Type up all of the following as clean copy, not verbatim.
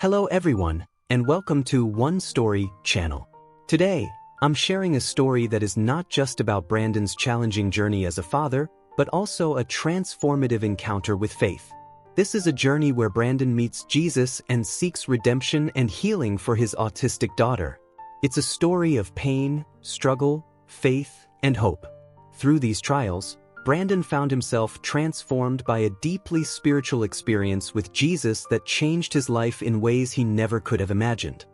Hello everyone, and welcome to One Story channel. Today, I'm sharing a story that is not just about Brandon's challenging journey as a father, but also a transformative encounter with faith. This is a journey where Brandon meets Jesus and seeks redemption and healing for his autistic daughter. It's a story of pain, struggle, faith, and hope. Through these trials, Brandon found himself transformed by a deeply spiritual experience with Jesus that changed his life in ways he never could have imagined.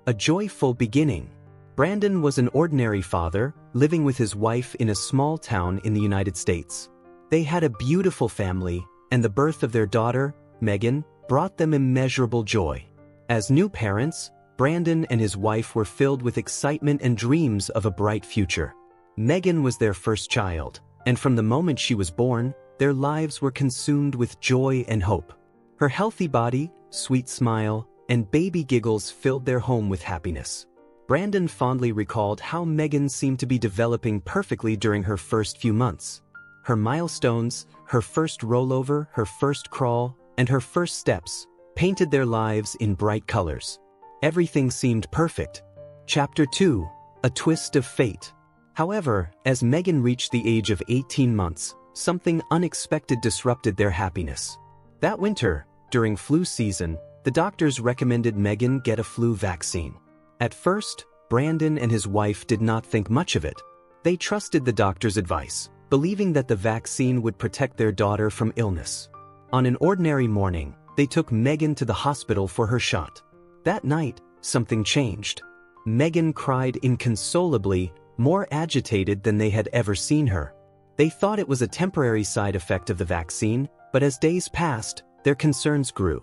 A joyful beginning. Brandon was an ordinary father, living with his wife in a small town in the United States. They had a beautiful family, and the birth of their daughter, Megan, brought them immeasurable joy. As new parents, Brandon and his wife were filled with excitement and dreams of a bright future. Megan was their first child, and from the moment she was born, their lives were consumed with joy and hope. Her healthy body, sweet smile, and baby giggles filled their home with happiness. Brandon fondly recalled how Megan seemed to be developing perfectly during her first few months. Her milestones, her first rollover, her first crawl, and her first steps painted their lives in bright colors. Everything seemed perfect. Chapter 2: A Twist of Fate. However, as Megan reached the age of 18 months, something unexpected disrupted their happiness. That winter, during flu season, the doctors recommended Megan get a flu vaccine. At first, Brandon and his wife did not think much of it. They trusted the doctor's advice, believing that the vaccine would protect their daughter from illness. On an ordinary morning, they took Megan to the hospital for her shot. That night, something changed. Megan cried inconsolably, more agitated than they had ever seen her. They thought it was a temporary side effect of the vaccine, but as days passed, their concerns grew.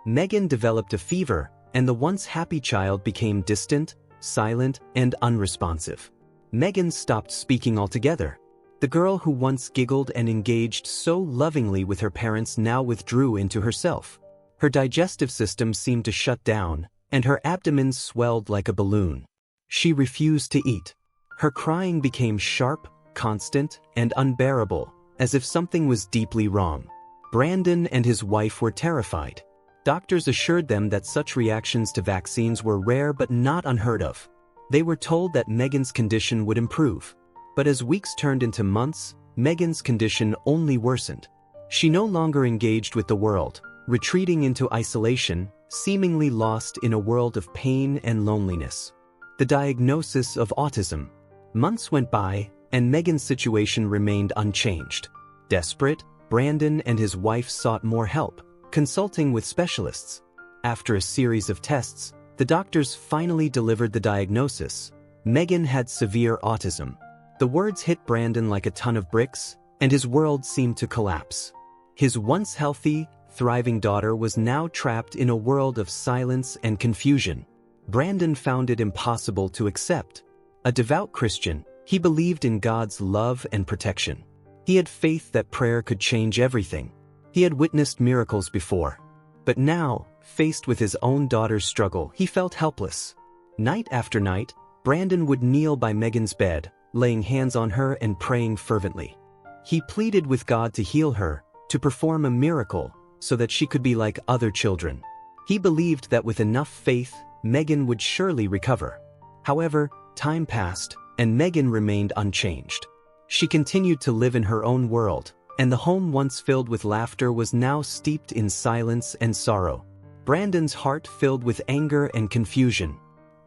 Megan developed a fever, and the once happy child became distant, silent, and unresponsive. Megan stopped speaking altogether. The girl who once giggled and engaged so lovingly with her parents now withdrew into herself. Her digestive system seemed to shut down, and her abdomen swelled like a balloon. She refused to eat. Her crying became sharp, constant, and unbearable, as if something was deeply wrong. Brandon and his wife were terrified. Doctors assured them that such reactions to vaccines were rare but not unheard of. They were told that Megan's condition would improve. But as weeks turned into months, Megan's condition only worsened. She no longer engaged with the world, retreating into isolation, seemingly lost in a world of pain and loneliness. The diagnosis of autism. Months went by, and Megan's situation remained unchanged. Desperate, Brandon and his wife sought more help, consulting with specialists. After a series of tests, the doctors finally delivered the diagnosis. Megan had severe autism. The words hit Brandon like a ton of bricks, and his world seemed to collapse. His once healthy, thriving daughter was now trapped in a world of silence and confusion. Brandon found it impossible to accept. A devout Christian, he believed in God's love and protection. He had faith that prayer could change everything. He had witnessed miracles before. But now, faced with his own daughter's struggle, he felt helpless. Night after night, Brandon would kneel by Megan's bed, laying hands on her and praying fervently. He pleaded with God to heal her, to perform a miracle, so that she could be like other children. He believed that with enough faith, Megan would surely recover. However, time passed, and Megan remained unchanged. She continued to live in her own world, and the home once filled with laughter was now steeped in silence and sorrow. Brandon's heart filled with anger and confusion.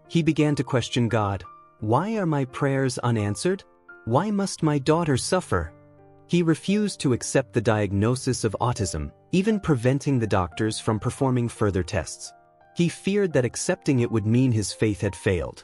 He began to question God. Why are my prayers unanswered? Why must my daughter suffer? He refused to accept the diagnosis of autism, even preventing the doctors from performing further tests. He feared that accepting it would mean his faith had failed.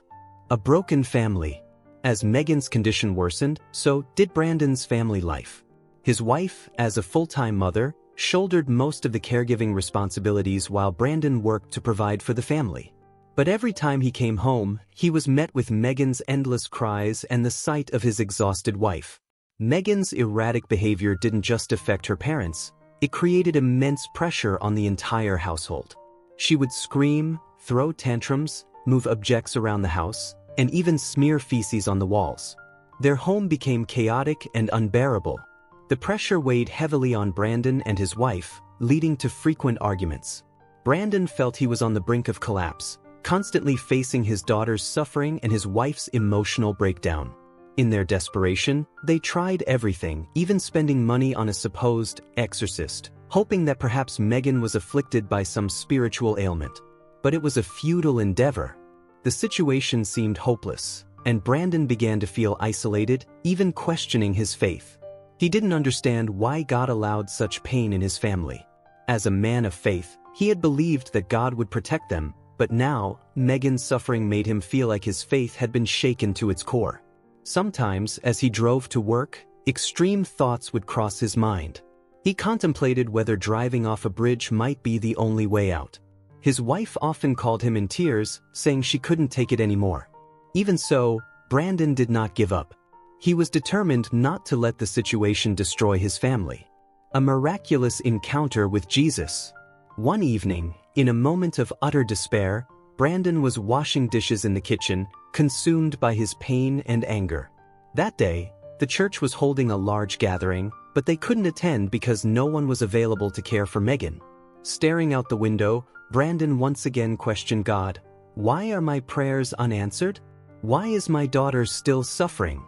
A broken family. As Megan's condition worsened, so did Brandon's family life. His wife, as a full-time mother, shouldered most of the caregiving responsibilities while Brandon worked to provide for the family. But every time he came home, he was met with Megan's endless cries and the sight of his exhausted wife. Megan's erratic behavior didn't just affect her parents, it created immense pressure on the entire household. She would scream, throw tantrums, move objects around the house, and even smear feces on the walls. Their home became chaotic and unbearable. The pressure weighed heavily on Brandon and his wife, leading to frequent arguments. Brandon felt he was on the brink of collapse, constantly facing his daughter's suffering and his wife's emotional breakdown. In their desperation, they tried everything, even spending money on a supposed exorcist, hoping that perhaps Megan was afflicted by some spiritual ailment. But it was a futile endeavor. The situation seemed hopeless, and Brandon began to feel isolated, even questioning his faith. He didn't understand why God allowed such pain in his family. As a man of faith, he had believed that God would protect them, but now, Megan's suffering made him feel like his faith had been shaken to its core. Sometimes, as he drove to work, extreme thoughts would cross his mind. He contemplated whether driving off a bridge might be the only way out. His wife often called him in tears, saying she couldn't take it anymore. Even so, Brandon did not give up. He was determined not to let the situation destroy his family. A miraculous encounter with Jesus. One evening, in a moment of utter despair, Brandon was washing dishes in the kitchen, consumed by his pain and anger. That day, the church was holding a large gathering, but they couldn't attend because no one was available to care for Megan. Staring out the window, Brandon once again questioned God. Why are my prayers unanswered? Why is my daughter still suffering?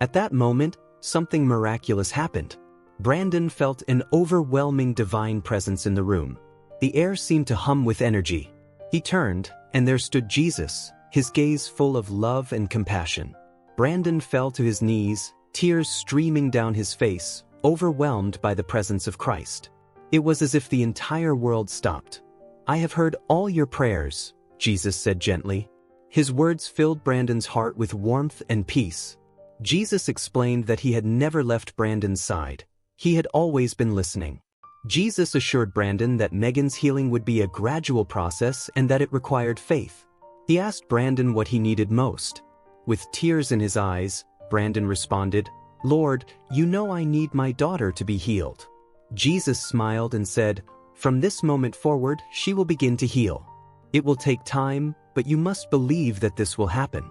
At that moment, something miraculous happened. Brandon felt an overwhelming divine presence in the room. The air seemed to hum with energy. He turned, and there stood Jesus, his gaze full of love and compassion. Brandon fell to his knees, tears streaming down his face, overwhelmed by the presence of Christ. It was as if the entire world stopped. I have heard all your prayers, Jesus said gently. His words filled Brandon's heart with warmth and peace. Jesus explained that he had never left Brandon's side. He had always been listening. Jesus assured Brandon that Megan's healing would be a gradual process and that it required faith. He asked Brandon what he needed most. With tears in his eyes, Brandon responded, Lord, you know I need my daughter to be healed. Jesus smiled and said, From this moment forward, she will begin to heal. It will take time, but you must believe that this will happen.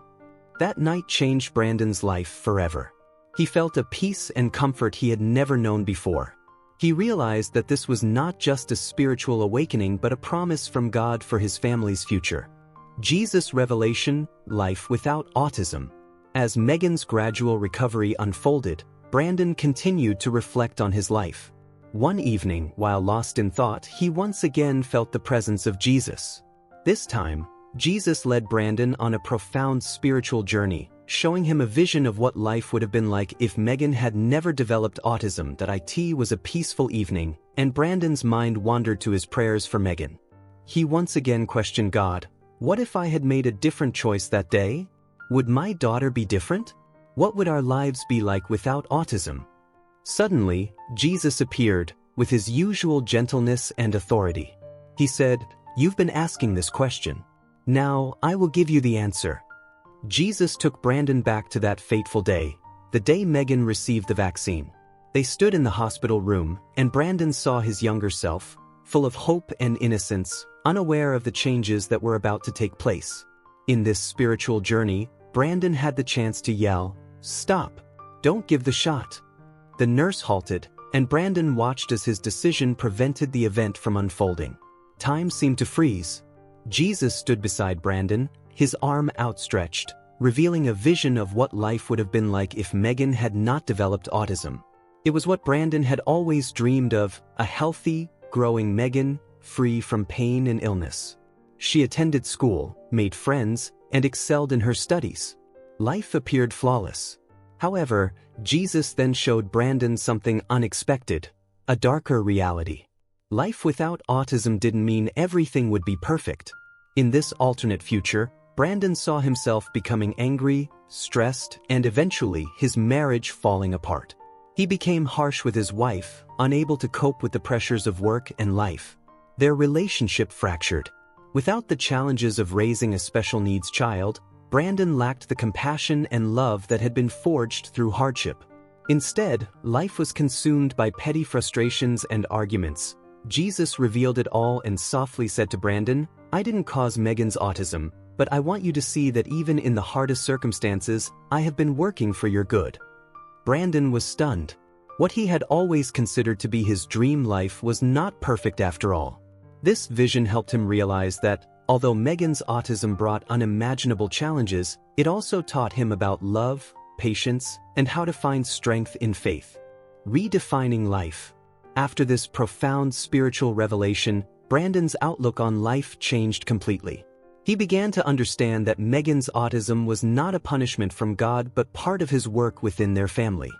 That night changed Brandon's life forever. He felt a peace and comfort he had never known before. He realized that this was not just a spiritual awakening but a promise from God for his family's future. Jesus' revelation, life without autism. As Megan's gradual recovery unfolded, Brandon continued to reflect on his life. One evening, while lost in thought, he once again felt the presence of Jesus. This time, Jesus led Brandon on a profound spiritual journey, showing him a vision of what life would have been like if Megan had never developed autism. It was a peaceful evening, and Brandon's mind wandered to his prayers for Megan. He once again questioned God, what if I had made a different choice that day? Would my daughter be different? What would our lives be like without autism? Suddenly, Jesus appeared, with his usual gentleness and authority. He said, You've been asking this question. Now, I will give you the answer. Jesus took Brandon back to that fateful day, the day Megan received the vaccine. They stood in the hospital room, and Brandon saw his younger self, full of hope and innocence, unaware of the changes that were about to take place. In this spiritual journey, Brandon had the chance to yell, Stop! Don't give the shot! The nurse halted, and Brandon watched as his decision prevented the event from unfolding. Time seemed to freeze. Jesus stood beside Brandon, his arm outstretched, revealing a vision of what life would have been like if Megan had not developed autism. It was what Brandon had always dreamed of, a healthy, growing Megan, free from pain and illness. She attended school, made friends, and excelled in her studies. Life appeared flawless. However, Jesus then showed Brandon something unexpected, a darker reality. Life without autism didn't mean everything would be perfect. In this alternate future, Brandon saw himself becoming angry, stressed, and eventually his marriage falling apart. He became harsh with his wife, unable to cope with the pressures of work and life. Their relationship fractured. Without the challenges of raising a special needs child, Brandon lacked the compassion and love that had been forged through hardship. Instead, life was consumed by petty frustrations and arguments. Jesus revealed it all and softly said to Brandon, I didn't cause Megan's autism, but I want you to see that even in the hardest circumstances, I have been working for your good. Brandon was stunned. What he had always considered to be his dream life was not perfect after all. This vision helped him realize that, although Megan's autism brought unimaginable challenges, it also taught him about love, patience, and how to find strength in faith. Redefining life. After this profound spiritual revelation, Brandon's outlook on life changed completely. He began to understand that Megan's autism was not a punishment from God but part of his work within their family.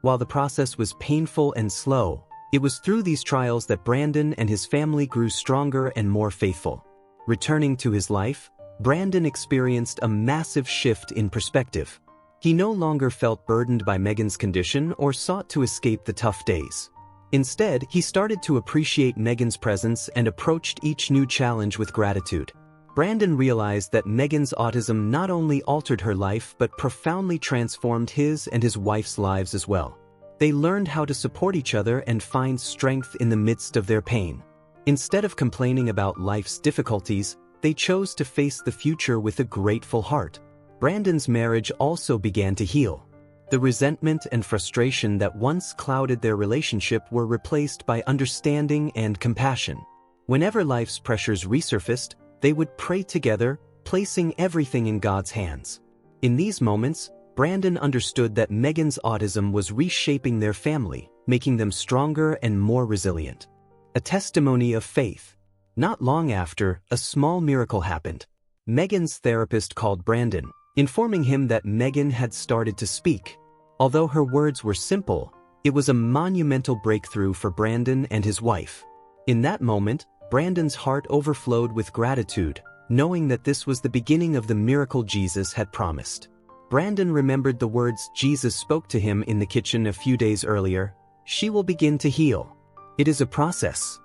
While the process was painful and slow, it was through these trials that Brandon and his family grew stronger and more faithful. Returning to his life, Brandon experienced a massive shift in perspective. He no longer felt burdened by Megan's condition or sought to escape the tough days. Instead, he started to appreciate Megan's presence and approached each new challenge with gratitude. Brandon realized that Megan's autism not only altered her life but profoundly transformed his and his wife's lives as well. They learned how to support each other and find strength in the midst of their pain. Instead of complaining about life's difficulties, they chose to face the future with a grateful heart. Brandon's marriage also began to heal. The resentment and frustration that once clouded their relationship were replaced by understanding and compassion. Whenever life's pressures resurfaced, they would pray together, placing everything in God's hands. In these moments, Brandon understood that Megan's autism was reshaping their family, making them stronger and more resilient. A testimony of faith. Not long after, a small miracle happened. Megan's therapist called Brandon, informing him that Megan had started to speak. Although her words were simple, it was a monumental breakthrough for Brandon and his wife. In that moment, Brandon's heart overflowed with gratitude, knowing that this was the beginning of the miracle Jesus had promised. Brandon remembered the words Jesus spoke to him in the kitchen a few days earlier: "She will begin to heal." It is a process.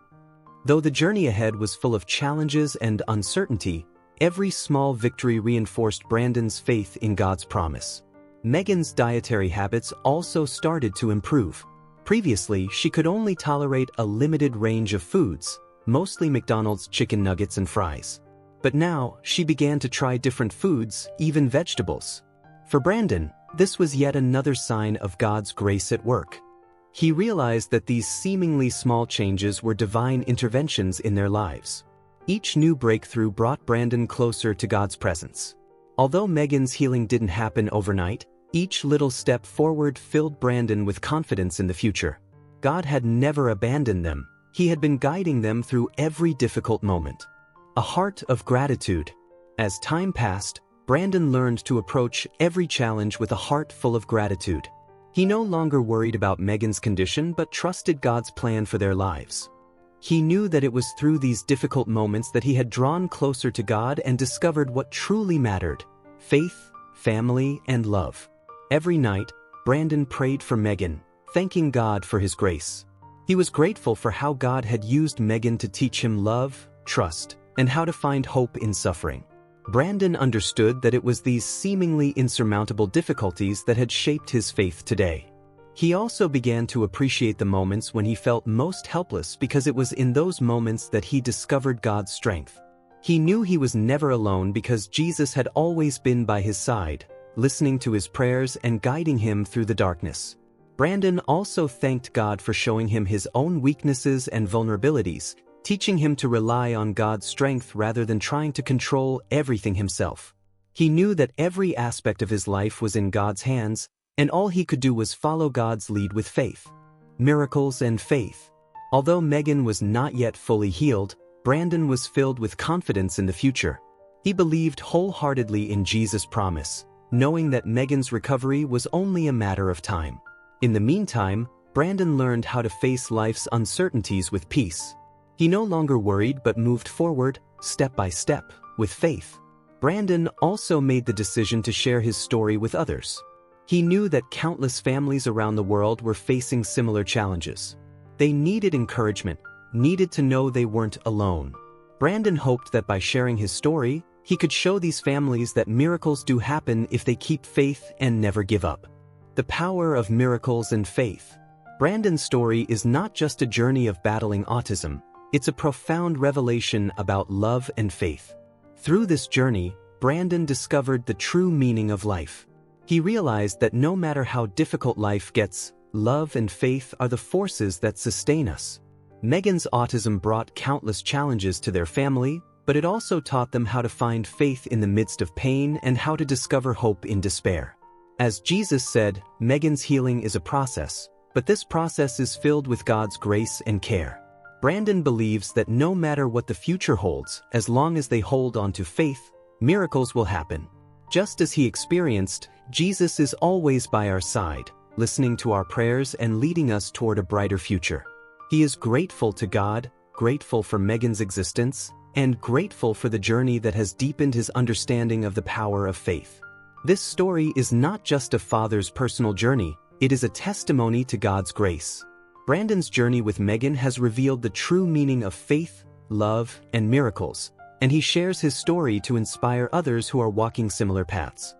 Though the journey ahead was full of challenges and uncertainty, every small victory reinforced Brandon's faith in God's promise. Megan's dietary habits also started to improve. Previously, she could only tolerate a limited range of foods, mostly McDonald's chicken nuggets and fries. But now, she began to try different foods, even vegetables. For Brandon, this was yet another sign of God's grace at work. He realized that these seemingly small changes were divine interventions in their lives. Each new breakthrough brought Brandon closer to God's presence. Although Megan's healing didn't happen overnight, each little step forward filled Brandon with confidence in the future. God had never abandoned them. He had been guiding them through every difficult moment. A heart of gratitude. As time passed, Brandon learned to approach every challenge with a heart full of gratitude. He no longer worried about Megan's condition but trusted God's plan for their lives. He knew that it was through these difficult moments that he had drawn closer to God and discovered what truly mattered: faith, family, and love. Every night, Brandon prayed for Megan, thanking God for his grace. He was grateful for how God had used Megan to teach him love, trust, and how to find hope in suffering. Brandon understood that it was these seemingly insurmountable difficulties that had shaped his faith today. He also began to appreciate the moments when he felt most helpless, because it was in those moments that he discovered God's strength. He knew he was never alone because Jesus had always been by his side, listening to his prayers and guiding him through the darkness. Brandon also thanked God for showing him his own weaknesses and vulnerabilities, teaching him to rely on God's strength rather than trying to control everything himself. He knew that every aspect of his life was in God's hands, and all he could do was follow God's lead with faith. Miracles and faith. Although Megan was not yet fully healed, Brandon was filled with confidence in the future. He believed wholeheartedly in Jesus' promise, knowing that Megan's recovery was only a matter of time. In the meantime, Brandon learned how to face life's uncertainties with peace. He no longer worried but moved forward, step by step, with faith. Brandon also made the decision to share his story with others. He knew that countless families around the world were facing similar challenges. They needed encouragement, needed to know they weren't alone. Brandon hoped that by sharing his story, he could show these families that miracles do happen if they keep faith and never give up. The power of miracles and faith. Brandon's story is not just a journey of battling autism, it's a profound revelation about love and faith. Through this journey, Brandon discovered the true meaning of life. He realized that no matter how difficult life gets, love and faith are the forces that sustain us. Megan's autism brought countless challenges to their family, but it also taught them how to find faith in the midst of pain and how to discover hope in despair. As Jesus said, Megan's healing is a process, but this process is filled with God's grace and care. Brandon believes that no matter what the future holds, as long as they hold on to faith, miracles will happen. Just as he experienced, Jesus is always by our side, listening to our prayers and leading us toward a brighter future. He is grateful to God, grateful for Megan's existence, and grateful for the journey that has deepened his understanding of the power of faith. This story is not just a father's personal journey, it is a testimony to God's grace. Brandon's journey with Megan has revealed the true meaning of faith, love, and miracles, and he shares his story to inspire others who are walking similar paths.